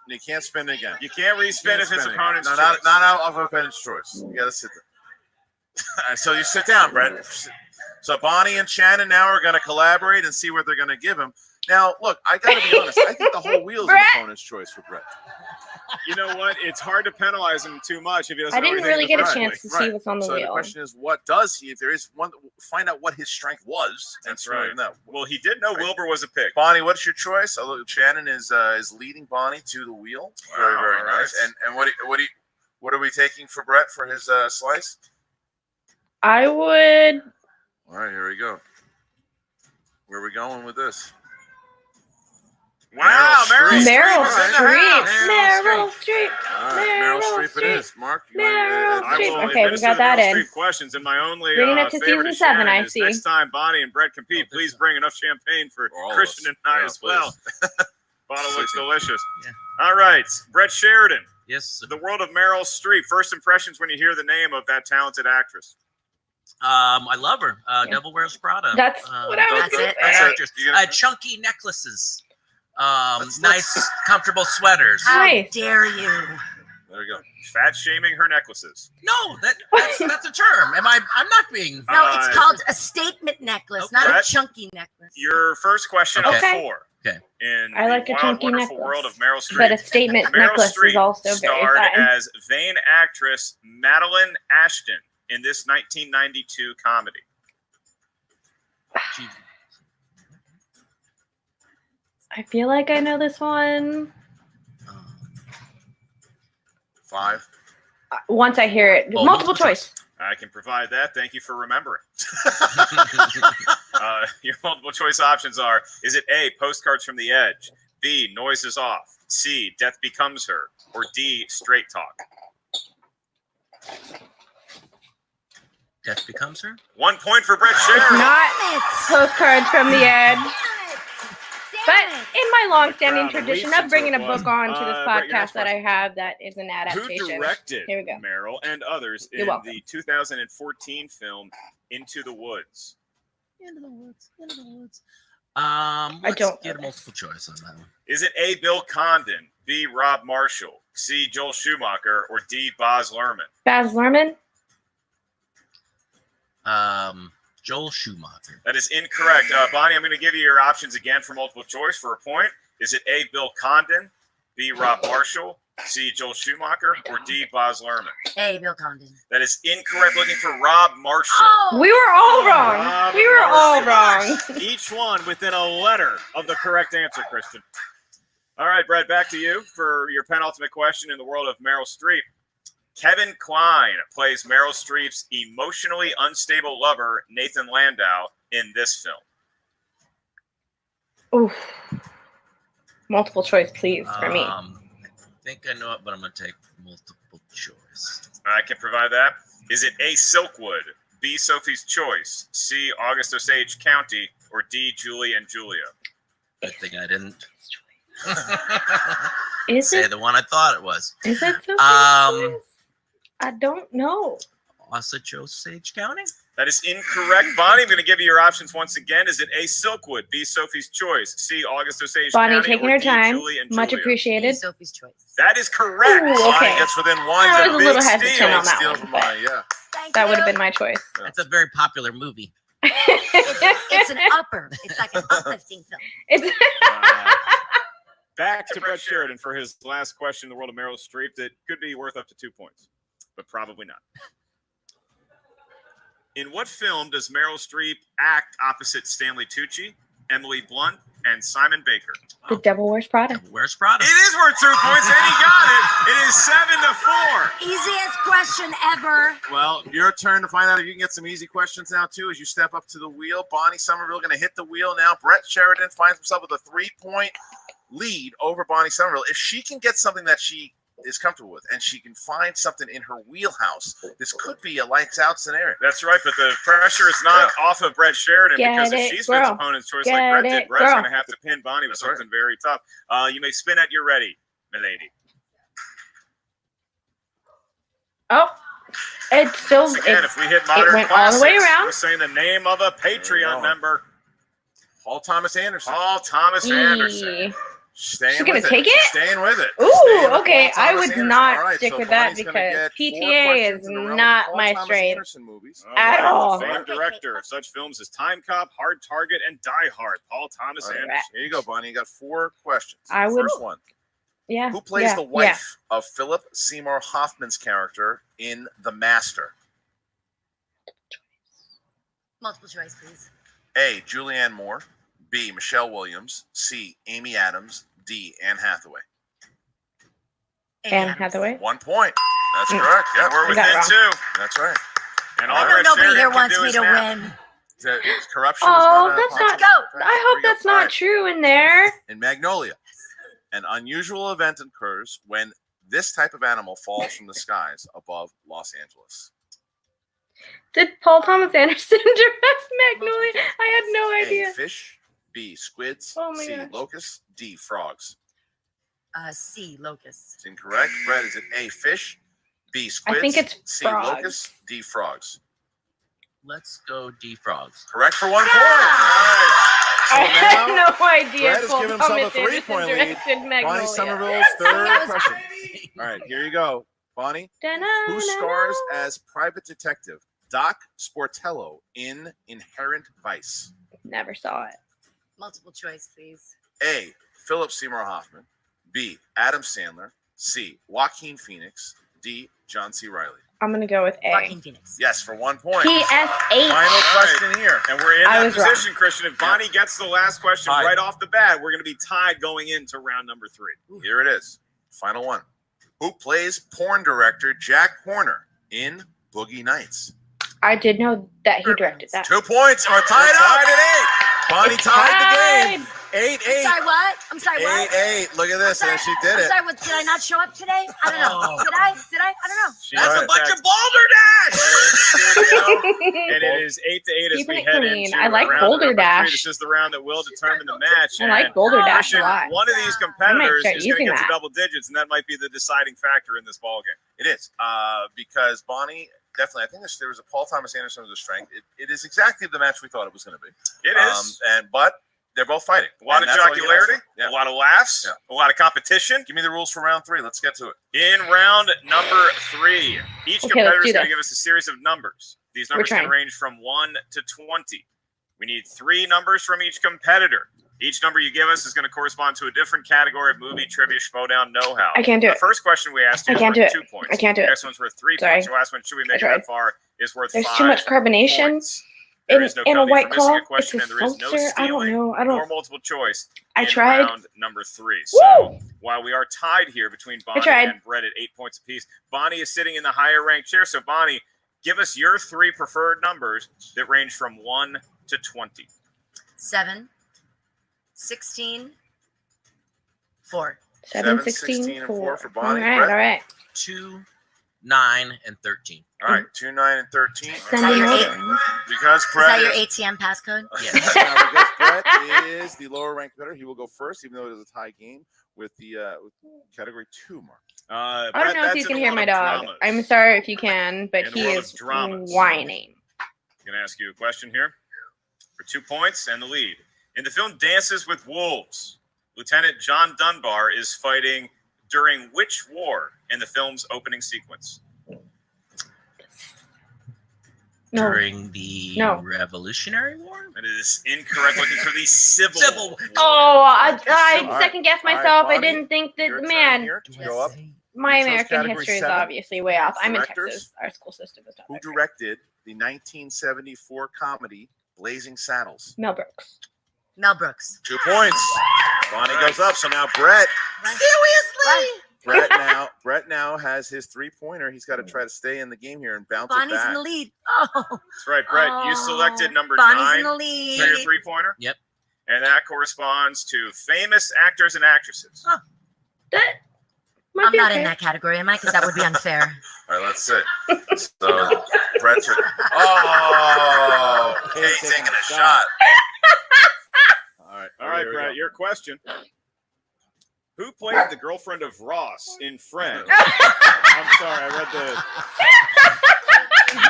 You can't spin again. You can't respin if it's opponent's No, choice. not out of opponent's choice. You gotta sit there. So you sit down, Brett. So Bonnie and Shannon now are going to collaborate and see what they're going to give him. Now, look, I got to be honest. I think the whole wheel is an Brett. opponent's choice for Brett. You know what? It's hard to penalize him too much if he doesn't. I know didn't anything really get a defensively. chance to see what's on the So wheel. the question is, what does he? If there is one, find out what his strength was. That's really right. know. Well, he did know Wilbur was a pick. Bonnie, what's your choice? Shannon is leading Bonnie to the wheel. Very, Wow, very all nice. right. And what are we taking for Brett for his slice? I would. All right, here we go. Where are we going with this? Wow, Meryl Meryl Streep's in the house. Streep. Meryl Streep. All right, Meryl Streep it is. Mark, you Meryl I Streep. will Okay, we administer got the that Meryl in. Streep questions, and my only Bringing it to favorite season to 7, Shannon I is see. next time Bonnie and Brett compete, please bring enough champagne for all of Christian us. and I Yeah, as well. please. Bottle looks delicious. Yeah. All right, Brett Sheridan. Yes. The world of Meryl Streep. First impressions when you hear the name of that talented actress. I love her. Devil Wears Prada. That's what I was That's gonna it. say. Actress. You gonna- Chunky necklaces. Nice, comfortable sweaters. How Nice. dare you? There you go. Fat shaming her necklaces. No, that's a term. I'm not being. No, it's called a statement necklace, not Brett, a chunky necklace. Your first question Okay. of 4. Okay. In I like the a wild, chunky wonderful necklace. world of Meryl Streep. But a statement Meryl necklace Streep is also very starred fun. as vain actress Madeline Ashton in this 1992 comedy. She, I feel like I know this one. 5. Once I hear it. Oh, Multiple choice. I can provide that. Thank you for remembering. Your multiple choice options are: is it A, Postcards from the Edge, B, Noises Off, C, Death Becomes Her, or D, Straight Talk? Death Becomes Her. 1 point for Brett It's Sheridan. not Postcards from the Edge. But in my long-standing Wow, the tradition leads of bringing a into a book on to this Brett, your podcast next that I have that is an Who adaptation. directed Here we go. Meryl and others You're in welcome. the 2014 film Into the Woods? Into the woods. Into the woods. I Let's don't get a know multiple choice on that one. Is it A, Bill Condon, B, Rob Marshall, C, Joel Schumacher, or D, Baz Luhrmann? Baz Luhrmann? Joel Schumacher. That is incorrect. Bonnie, I'm going to give you your options again for multiple choice for a point. Is it A, Bill Condon, B, Rob Marshall, C, Joel Schumacher, or D, Baz Luhrmann? Hey, Bill Condon. That is incorrect. Looking for Rob Marshall. We were all wrong. Rob We were all wrong. Marshall. Each one within a letter of the correct answer, Kristen. All right, Brett, back to you for your penultimate question in the world of Meryl Streep. Kevin Kline plays Meryl Streep's emotionally unstable lover, Nathan Landau, in this film. Oof. Multiple choice, please, for me. I think I know it, but I'm going to take multiple choice. I can provide that. Is it A, Silkwood, B, Sophie's Choice, C, August Osage County, or D, Julie and Julia? Good thing I didn't Is say it? the one I thought it was. Is it Sophie's Choice? I don't know. Osage County? That is incorrect. Bonnie, I'm going to give you your options once again. Is it A, Silkwood, B, Sophie's Choice, C, August Osage Bonnie, County, taking or her D, time. Julie and Much Julia? appreciated. Sophie's Choice. That is correct. Ooh, Bonnie okay. gets within one. I was a little Big hesitant steal. on that Steal one, from but- Bonnie, yeah. Thank That you. would have been my choice. That's a very popular movie. It's an upper. It's like an uplifting film. It's Back to Brett Sheridan for his last question in the world of Meryl Streep that could be worth up to 2 points, but probably not. In what film does Meryl Streep act opposite Stanley Tucci, Emily Blunt, and Simon Baker? The Devil Wears Prada. Where's Prada? It is worth 2 points, and he got it. It is 7-4. Easiest question ever. Well, your turn to find out if you can get some easy questions now, too, as you step up to the wheel. Bonnie Somerville going to hit the wheel now. Brett Sheridan finds himself with a 3-point lead over Bonnie Somerville. If she can get something that she is comfortable with and she can find something in her wheelhouse, this could be a lights out scenario. That's right, but the pressure is not off of Brett Sheridan because if she spins opponent's choice like Brett did, Brett's going to have to pin Bonnie with something very tough. You may spin at your ready, milady. Oh, it's still. Once again, if we hit modern went classics, all the way around. we're saying the name of a Patreon member. Paul Thomas Anderson. Paul Thomas Anderson. Staying She's gonna with take it. it? Staying with it. Ooh, Staying with okay. Paul I Thomas would Anderson. not All right, stick so with that Bonnie's gonna because get 4 PTA questions is in a row with not Paul my Thomas strength Anderson movies. at all. Famed director of such films as Time Cop, Hard Target, and Die Hard, Paul Thomas Anderson. Here you go, Bonnie. You got 4 questions. I would- First one. Yeah. Who plays the wife of Philip Seymour Hoffman's character in The Master? Multiple choice, please. A. Julianne Moore. B. Michelle Williams. C. Amy Adams. D. Anne Hathaway. Anne Hathaway. 1 point. That's correct. Yeah, We're You got it within wrong. 2. That's right. And I all know Brett nobody Sheridan here can wants do me is to math. win. Corruption Oh, is not a that's not. possible- I hope that's not true in there. In Magnolia, an unusual event occurs when this type of animal falls from the skies above Los Angeles. Did Paul Thomas Anderson direct Magnolia? I had no A. idea. Fish. B. Squids. Oh my C. gosh. Locusts. D. Frogs. C. Locusts. It's incorrect. Brett, is it A. Fish? B. Squids. I think it's C. frogs. Locusts. D. Frogs. Let's go D Frogs. Correct for 1 point. I So had now, no idea. Brett has Paul given himself a Thomas Anderson 3-point lead. directed Bonnie Magnolia. Somerville's third question. All right, here you go. Bonnie, who stars as private detective Doc Sportello in Inherent Vice? Never saw it. Multiple choice, please. A. Philip Seymour Hoffman. B. Adam Sandler. C. Joaquin Phoenix. D. John C. Reilly. I'm gonna go with A. Joaquin Phoenix. Yes, for 1 point. PS8. Final question here. And we're in I that was wrong. position, Christian. If Bonnie gets the last question Tied. right off the bat, we're going to be tied going into round number 3. Here it is. Final one. Who plays porn director Jack Horner in Boogie Nights? I did know that he directed that. 2 points. We're tied up. Bonnie tied the game. 8-8. I'm sorry, what? I'm sorry, what? 8-8. Look at this. And she did I'm it. sorry, what? Did I not show up today? I don't know. Did I? I don't know. That's a bunch of Boulder Dash! And it is 8-8 as Keeping we it head clean. into I like round Boulder number 3. Dash. This is the round that will determine the match. I like And Boulder Dash a Christian, lot. one of these competitors start is going to using get to that. double digits, and that might be the deciding factor in this ballgame. It is. Because Bonnie, definitely, I think there was a Paul Thomas Anderson with a strength. It is exactly the match we thought it was going to be. It is. But they're both fighting. A lot of jocularity, Yeah. a lot of laughs, a lot of competition. Give me the rules for round 3. Let's get to it. In round number 3, each Okay, competitor let's is do going to this. give us a series of numbers. These numbers can trying. range from 1 to 20. We need 3 numbers from each competitor. Each number you give us is going to correspond to a different category of movie, trivia, schmodown, know-how. I can't do The it. first question we asked you I is can't worth do 2 it. points. I can't do The it. next one's worth 3 Sorry. points. The last one, should we make it tried. that far, is worth There's 5 too much carbonation points. There is no in a penalty White for missing Claw. a It's question, a and there is no seltzer. I don't stealing know. I nor don't. multiple choice. I in tried. round number 3. So while we are tied here between Bonnie tried. and Brett at 8 points apiece, Bonnie is sitting in the higher ranked chair. So Bonnie, give us your 3 preferred numbers that range from 1 to 20. 7, 16, 4. 7, 16, 4 for Bonnie. All right, Brett? all right. 2, 9, and 13. All right, 2, 9, and 13. Send that me your over. Because Is Brett that your ATM passcode? Yes. because Brett is the lower ranked competitor, he will go first, even though it is a tie game with the with category 2 mark. I don't know if you can hear my dog. I'm sorry if you can, but In he the world is of dramas. whining. I'm going to ask you a question here for 2 points and the lead. In the film Dances with Wolves, Lieutenant John Dunbar is fighting during which war in the film's opening sequence? No. During the No. Revolutionary War? It is incorrect. Looking for the Civil Civil War. Oh, I All right. second guessed All right, myself. I Bonnie, didn't think that, Your turn man. here to go up. My You chose American category history is 7? obviously way off. I'm in Directors? Texas. Our school system is not Who that great. directed the 1974 comedy Blazing Saddles? Mel Brooks. Mel Brooks. 2 points. Bonnie goes up. So now Brett. Seriously? Brett now has his 3-pointer. He's got to try to stay in the game here and bounce it Bonnie's back. in the lead. Oh, That's right, Brett. You selected number Bonnie's 9 in the for lead. your 3-pointer. Yep. And that corresponds to famous actors and actresses. Oh. That might I'm be not okay. in that category, am I? Because that would be unfair. All right, let's see. So Brett's. Oh, Kay taking a shot. All right, Brett, your question. Who played the girlfriend of Ross in Friends? I'm sorry,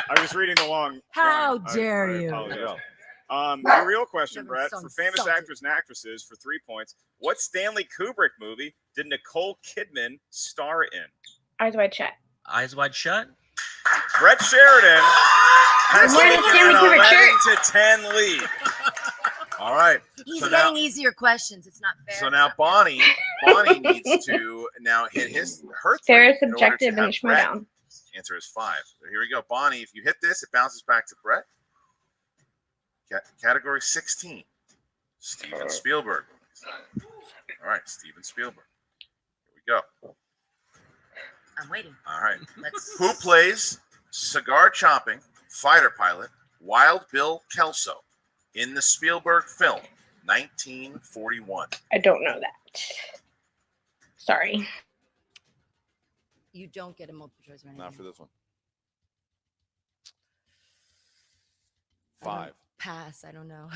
I was reading the long. How line. dare I you? apologize. Your real question, Never Brett, so for famous insulted. actors and actresses for 3 points. What Stanley Kubrick movie did Nicole Kidman star in? Eyes Wide Shut. Eyes wide shut. Brett Sheridan has I'm wearing a Stanley taken Kubrick an 11 to 10 lead. All right. He's So getting now- easier questions. It's not fair. So now Bonnie needs to now hit her 3 Fair is in order to subjective and have it's Brett. down. Answer is 5. So here we go. Bonnie, if you hit this, it bounces back to Brett. Category 16. Steven Spielberg. All right, Steven Spielberg. Here we go. I'm waiting. All right. Let's. Who plays cigar chopping fighter pilot Wild Bill Kelso in the Spielberg film 1941? I don't know that. Sorry. You don't get a multiple choice or anything. Not for this one. I don't- 5. Pass. I don't know.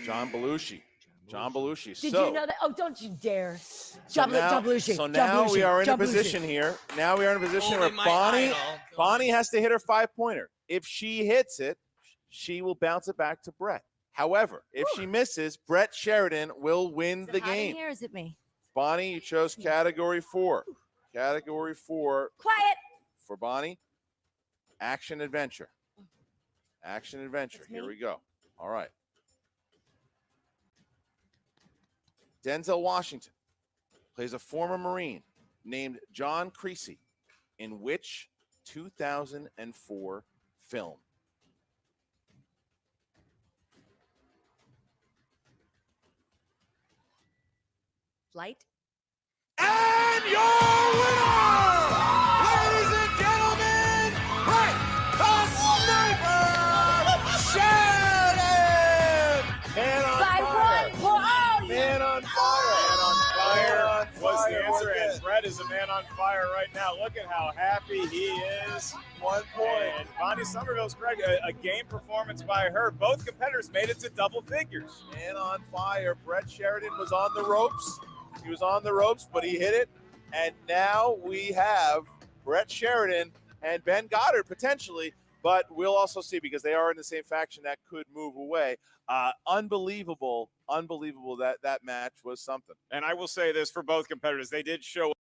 John Belushi. John Belushi. Did so, you know that? Oh, don't you dare. So John now, Belushi. so John now we Belushi, are in a John Belushi. position here. Now we are in a position Only where my Bonnie idol. has to hit her 5-pointer. If she hits it, she will bounce it back to Brett. However, if she misses, Brett Sheridan will win Is it the hot in game. here or is it me? Bonnie, you chose category 4. Category 4 Quiet. for Bonnie. Action adventure. Action adventure. That's Here me. we go. All right. Denzel Washington plays a former Marine named John Creasy in which 2004 film? Flight. And your winner, ladies and gentlemen, Brett the Sniper Sheridan! Man on By fire! 1 point. Man on fire! Man on fire was the fire, answer, okay. and Brett is a man on fire right now. Look at how happy he is. 1 point. And Bonnie Somerville's correct. A game performance by her. Both competitors made it to double figures. Man on fire. Brett Sheridan was on the ropes. He was on the ropes, but he hit it. And now we have Brett Sheridan and Ben Goddard potentially, but we'll also see because they are in the same faction that could move away. Unbelievable that match was something. And I will say this for both competitors. They did show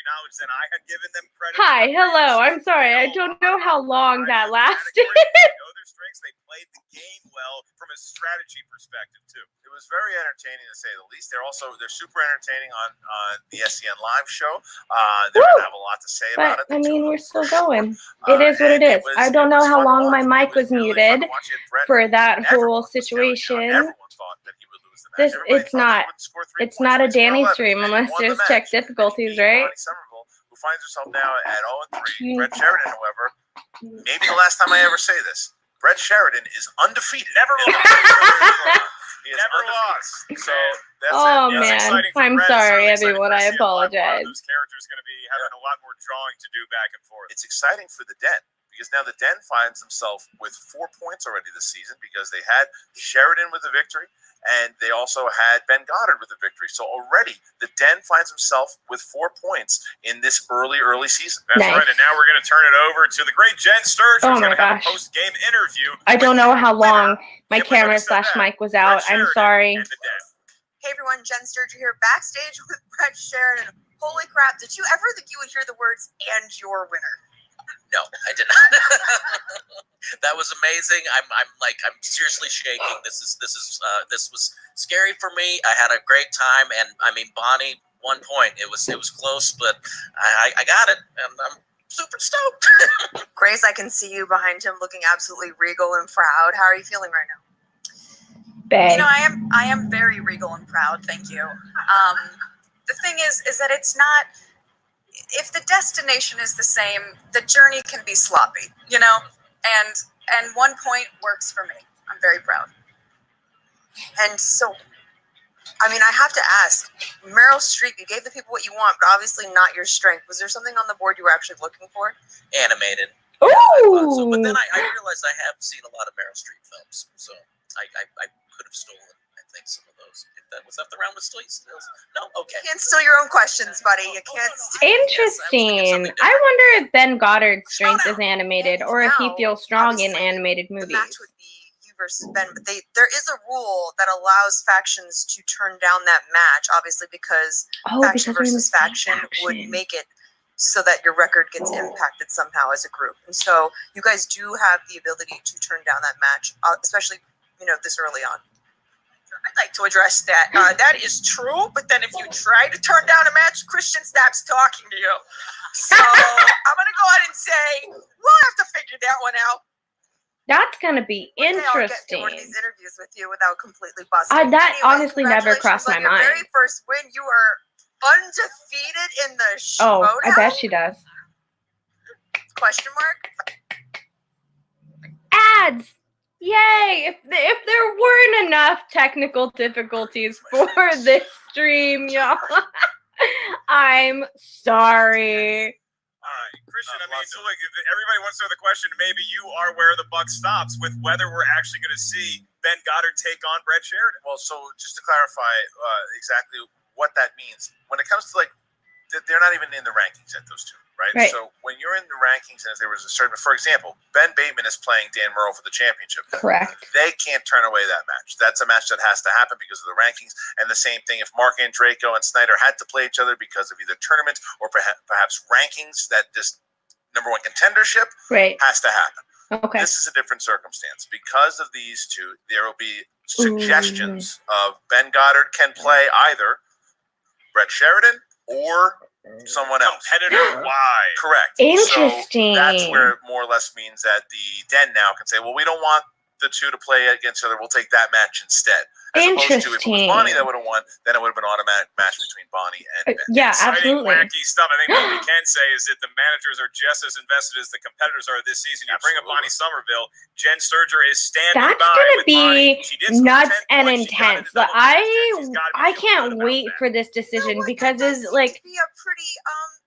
knowledge than I had given them credit. Hi, for. hello. I'm sorry. I don't know how long that lasted. They know their strengths. They played the game well from a strategy perspective too. It was very entertaining to say the least. They're super entertaining on the SEN live show. They're gonna have a lot to say about But it. I mean, we're still going. It is what it is. I don't know how long my mic was muted for that whole situation. Everyone thought that he would lose the match. It's not a Danny stream unless there's tech difficulties, right? Bonnie Somerville, who finds herself now at 0-3. Brett Sheridan, however, maybe the last time I ever say this, Brett Sheridan is undefeated. Never lost. He never lost. So that's Oh it. man, exciting for I'm Brett. sorry, It's exciting everyone. for I us to see a lot apologize. of those characters going to be having a lot more drawing to do back and forth. It's exciting for the Den because now the Den finds himself with 4 points already this season because they had Sheridan with a victory and they also had Ben Goddard with a victory. So already the Den finds himself with 4 points in this early season. That's Nice. right. And now we're going to turn it over to the great Jen Sturge, Oh who's my going to have a gosh. post-game interview. I don't know how long my Can't believe I camera just said / that. mic was out. Brett I'm Sheridan sorry. and the Den. Hey everyone, Jen Sturger here, backstage with Brett Sheridan. Holy crap, did you ever think you would hear the words, "and your winner"? No, I did not. That was amazing. I'm seriously shaking. This was scary for me. I had a great time, and I mean, Bonnie, 1 point. It was close, but I got it, and I'm super stoked. Grace, I can see you behind him looking absolutely regal and proud. How are you feeling right now? Bae. You know, I am very regal and proud, thank you. The thing is that it's not, if the destination is the same, the journey can be sloppy, you know? And 1 point works for me. I'm very proud. And so, I mean, I have to ask, Meryl Streep, you gave the people what you want, but obviously not your strength. Was there something on the board you were actually looking for? Animated. Ooh. I thought so, but then I realized I have seen a lot of Meryl Streep films, so I could have stolen, I think, some of those. Was that the round with steals? No? Okay. You can't steal your own questions, buddy. You can't steal. Interesting. I wonder if Ben Goddard's strength is animated or if he Now, feels strong in obviously, animated The movies. match would be you versus Ben, but there is a rule that allows factions to turn down that match, obviously, because faction because we're in the versus same faction would faction. make it so that your record gets impacted somehow as a group. And so you guys do have the ability to turn down that match, especially, this early on. I'd like to address that. That is true, but then if you try to turn down a match, Christian stops talking to you. So I'm going to go ahead and say we'll have to figure that one out. That's gonna be One day I'll get to interesting. one of these interviews with you without completely busting. That Anyways, honestly never crossed my congratulations on your mind. very first win. You are undefeated in the Oh, Schmodown? I bet she does. Question mark? Ads! Yay! If there weren't enough technical difficulties for this stream, y'all, I'm sorry. Christian, I mean, look, everybody wants to know the question. Maybe you are where the buck stops with whether we're actually going to see Ben Goddard take on Brett Sheridan. Well, so just to clarify exactly what that means, when it comes to they're not even in the rankings yet, those two, right? So when you're in the rankings and there was a certain, for example, Ben Bateman is playing Dan Murrow for the championship. Correct. They can't turn away that match. That's a match that has to happen because of the rankings. And the same thing if Mark Andreyko and Snyder had to play each other because of either tournaments or perhaps rankings, that this number one contendership has to happen. Okay. This is a different circumstance. Because of these two, there will be suggestions of Ben Goddard can play either Brett Sheridan or someone else. Competitor-wide. Correct. Interesting. So that's where it more or less means that the Den now can say, well, we don't want the two to play against each other. We'll take that match instead. As opposed to if it was Bonnie that would have won, then it would have been an automatic match between Bonnie and Ben. Yeah, Exciting, absolutely. wacky stuff. I think what we can say is that the managers are just as invested as the competitors are this season. You bring up Bonnie Somerville, Jen Sturger is standing That's by gonna with be Bonnie. She did score nuts 10 and points. She got intense. into double digits. She's gotta be I feeling can't good about wait that. for this decision because That it's does like seem to be a pretty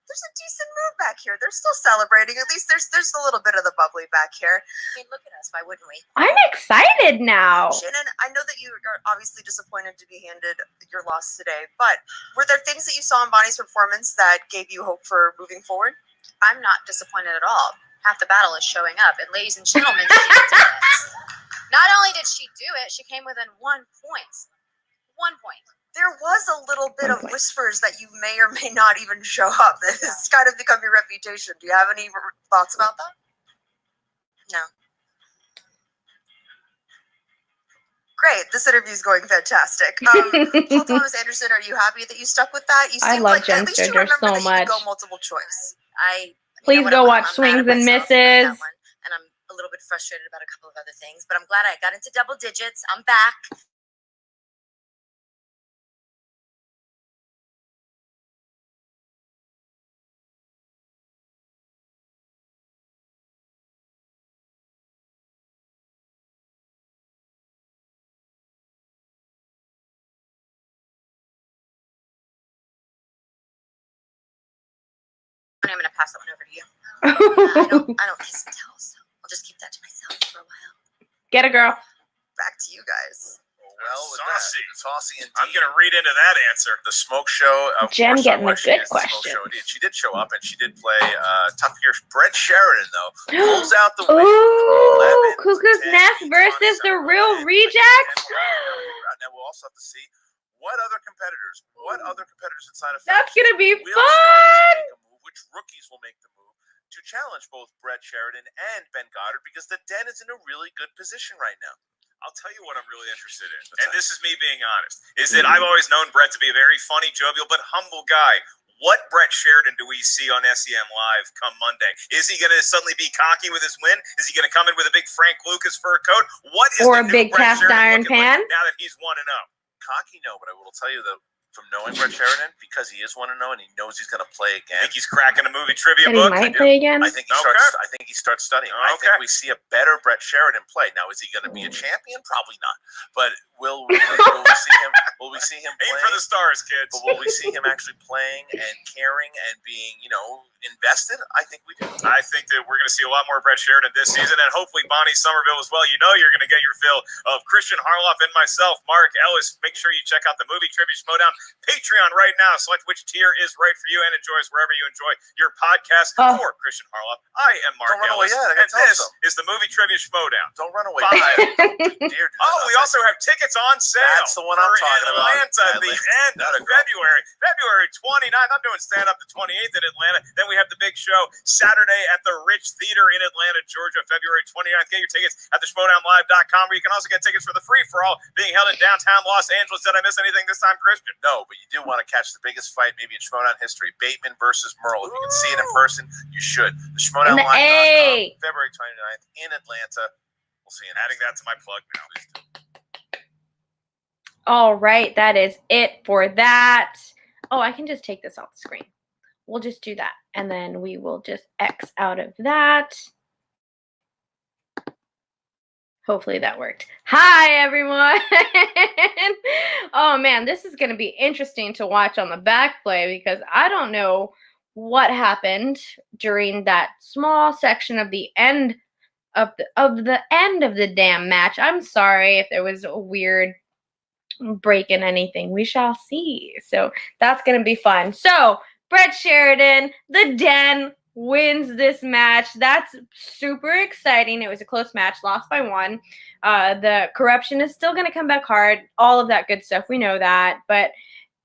there's a decent mood back here. They're still celebrating. At least there's a little bit of the bubbly back here. I mean, look at us. Why wouldn't we? I'm excited now. Shannon, I know that you are obviously disappointed to be handed your loss today, but were there things that you saw in Bonnie's performance that gave you hope for moving forward? I'm not disappointed at all. Half the battle is showing up. And ladies and gentlemen, she did it. Not only did she do it, she came within 1 point. 1 point. There was a little bit 1 of point. whispers that you may or may not even show up. This has kind of become your reputation. Do you have any thoughts about that? No. Great. This interview is going fantastic. Paul Thomas Anderson, are you happy that you stuck with that? You I seemed love like at least you Jen remember Sturger so that you could go much. multiple choice. Please go watch I'm mad Swings at and myself about Misses. that one, and I'm a little bit frustrated about a couple of other things, but I'm glad I got into double digits. I'm back. I'm going to pass that one over to you. I don't kiss and tell, so I'll just keep that to myself for a while. Get a girl. Back to you guys. Well, with Saucy. that, saucy indeed. I'm going to read into that answer. The smoke show. Of Jen course, getting the she good is the smoke show. questions. She did show up, and she did play tough here. Brett Sheridan, though, pulls out the win. Ooh, 11 to Cuckoo's 10 Nest beats versus Bonnie the Somerville Real and Rejects. Now we'll also have to see what other competitors inside of That's Faction gonna be will fun. start to make a move, which rookies will make the move to challenge both Brett Sheridan and Ben Goddard, because the Den is in a really good position right now. I'll tell you what I'm really interested in, and this is me being honest, is that I've always known Brett to be a very funny, jovial, but humble guy. What Brett Sheridan do we see on SEM Live come Monday? Is he going to suddenly be cocky with his win? Is he going to come in with a big Frank Lucas fur coat? What is Or the a new big Brett cast Sheridan iron looking pan? like now that he's 1-0? Cocky, no, but I will tell you that from knowing Brett Sheridan, because he is 1-0 and he knows he's going to play I again. think he's cracking a movie trivia And he book. might play again. I think he starts studying. I think we see a better Brett Sheridan play. Now, is he going to be a champion? Probably not. But will we see him? Will we see him Aim playing? for the stars, kids. But will we see him actually playing and caring and being, invested? I think we do. I think that we're going to see a lot more Brett Sheridan this season, and hopefully Bonnie Somerville as well. You know you're going to get your fill of Christian Harloff and myself, Mark Ellis. Make sure you check out the Movie Trivia Schmodown Patreon right now. Select which tier is right for you and enjoy us wherever you enjoy your podcast. For Christian Harloff, I am Mark Don't run away Ellis, yet. and this is the Movie Trivia Schmodown. Don't run away. We also have tickets on sale. That's the one I'm talking about. Atlanta at the end of February. February 29th. I'm doing stand-up the 28th in Atlanta. Then we have the big show Saturday at the Rich Theater in Atlanta, Georgia, February 29th. Get your tickets at theshmodownlive.com, where you can also get tickets for the free-for-all being held in downtown Los Angeles. Did I miss anything this time, Christian? No, but you do want to catch the biggest fight maybe in Schmodown history, Bateman versus Merle. If you can see it in person, you should. The SchmodownLive.com, February 29th in Atlanta. We'll see you. Adding that to my plug now. All right, that is it for that. Oh, I can just take this off the screen. We'll just do that, and then we will just X out of that. Hopefully that worked. Hi, everyone. Oh, man, this is going to be interesting to watch on the back play, because I don't know what happened during that small section of the end of the damn match. I'm sorry if there was a weird break in anything. We shall see. So that's going to be fun. So Brett Sheridan, the Den, wins this match. That's super exciting. It was a close match, lost by 1. The corruption is still going to come back hard. All of that good stuff. We know that. But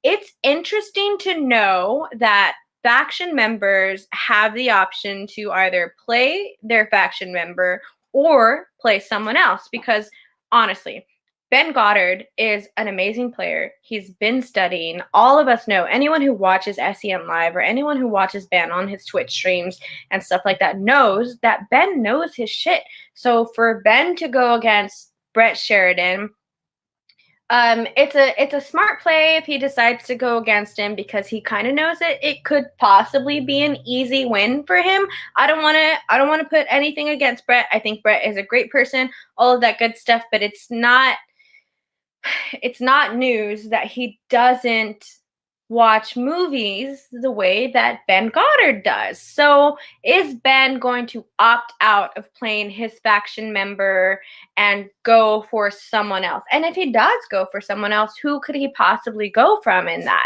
it's interesting to know that faction members have the option to either play their faction member or play someone else, because honestly, Ben Goddard is an amazing player. He's been studying. All of us know, anyone who watches SEM Live or anyone who watches Ben on his Twitch streams and stuff like that knows that Ben knows his shit. So for Ben to go against Brett Sheridan, it's a smart play if he decides to go against him, because he kind of knows it could possibly be an easy win for him. I don't want to put anything against Brett. I think Brett is a great person, all of that good stuff, but it's not news that he doesn't watch movies the way that Ben Goddard does. So is Ben going to opt out of playing his faction member and go for someone else? And if he does go for someone else, who could he possibly go from in that?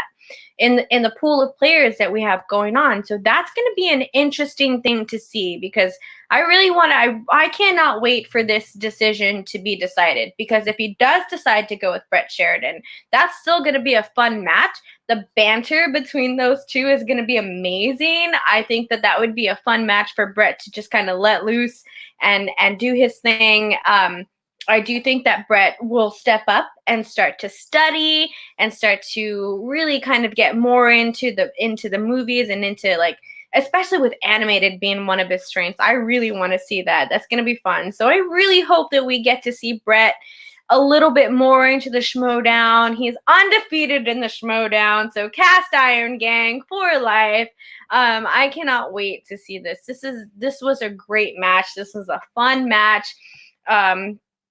in the pool of players that we have going on. So that's going to be an interesting thing to see, because I really want to, I cannot wait for this decision to be decided, because if he does decide to go with Brett Sheridan, that's still going to be a fun match. The banter between those two is going to be amazing. I think that that would be a fun match for Brett to just kind of let loose and do his thing. I do think that Brett will step up and start to study and start to really kind of get more into the movies and into, like, especially with animated being one of his strengths. I really want to see that. That's going to be fun. So I really hope that we get to see Brett a little bit more into the Schmodown. He's undefeated in the Schmodown, so Cast Iron Gang for life. I cannot wait to see this. This was a great match. This was a fun match.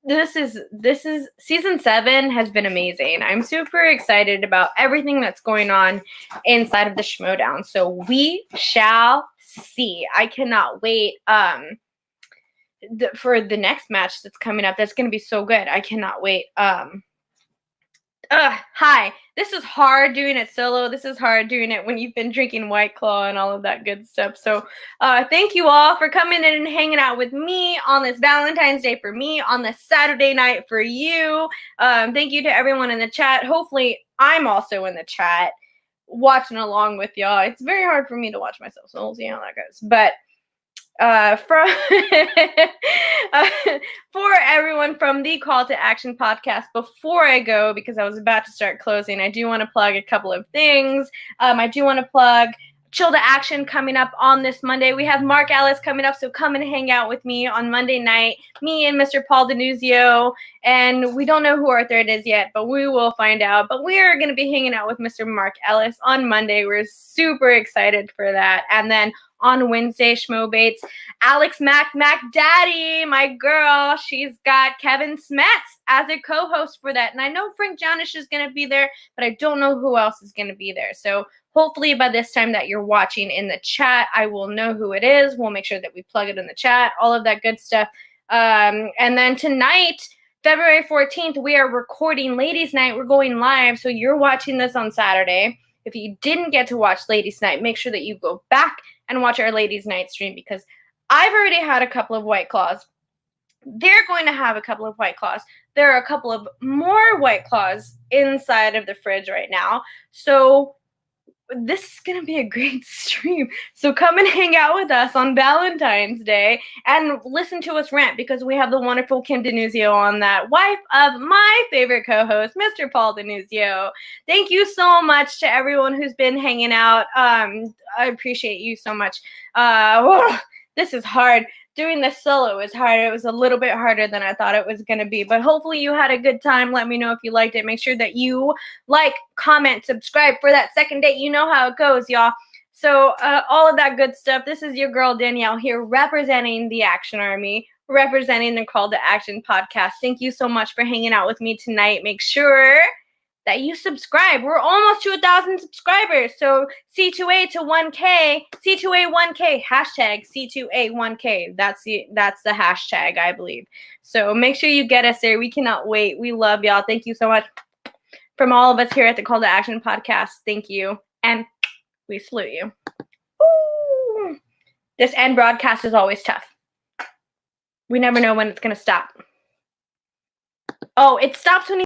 This is season 7 has been amazing. I'm super excited about everything that's going on inside of the Schmodown. So we shall see. I cannot wait for the next match that's coming up. That's going to be so good. I cannot wait. Hi. This is hard doing it solo. This is hard doing it when you've been drinking White Claw and all of that good stuff. So thank you all for coming in and hanging out with me on this Valentine's Day for me, on this Saturday night for you. Thank you to everyone in the chat. Hopefully I'm also in the chat watching along with y'all. It's very hard for me to watch myself, so we'll see how that goes. But for everyone from the Call to Action podcast, before I go, because I was about to start closing, I do want to plug a couple of things. I do want to plug Chill to Action coming up on this Monday. We have Mark Ellis coming up, so come and hang out with me on Monday night, me and Mr. Paul Denuzio, and we don't know who our third is yet, but we will find out. But we are going to be hanging out with Mr. Mark Ellis on Monday. We're super excited for that. And then on Wednesday, Schmo Bates, Alex Mac Daddy, my girl, she's got Kevin Smets as a co-host for that. And I know Frank Janish is going to be there, but I don't know who else is going to be there. So hopefully by this time that you're watching in the chat, I will know who it is. We'll make sure that we plug it in the chat, all of that good stuff. And then tonight, February 14th, we are recording Ladies Night. We're going live, so you're watching this on Saturday. If you didn't get to watch Ladies Night, make sure that you go back and watch our Ladies Night stream, because I've already had a couple of White Claws. They're going to have a couple of White Claws. There are a couple of more White Claws inside of the fridge right now. So this is going to be a great stream. So come and hang out with us on Valentine's Day and listen to us rant, because we have the wonderful Kim Denuzio on that, wife of my favorite co-host, Mr. Paul Denuzio. Thank you so much to everyone who's been hanging out. I appreciate you so much. This is hard. Doing this solo is hard. It was a little bit harder than I thought it was going to be, but hopefully you had a good time. Let me know if you liked it. Make sure that you like, comment, subscribe for that second date. You know how it goes, y'all. So all of that good stuff. This is your girl Danielle here, representing the Action Army, representing the Call to Action podcast. Thank you so much for hanging out with me tonight. Make sure that you subscribe. We're almost to 1,000 subscribers. So C2A to 1K, C2A 1K, hashtag C2A 1K. That's the hashtag, I believe. So make sure you get us there. We cannot wait. We love y'all. Thank you so much. From all of us here at the Call to Action podcast, thank you. And we salute you. Woo! This end broadcast is always tough. We never know when it's going to stop. Oh, it stops when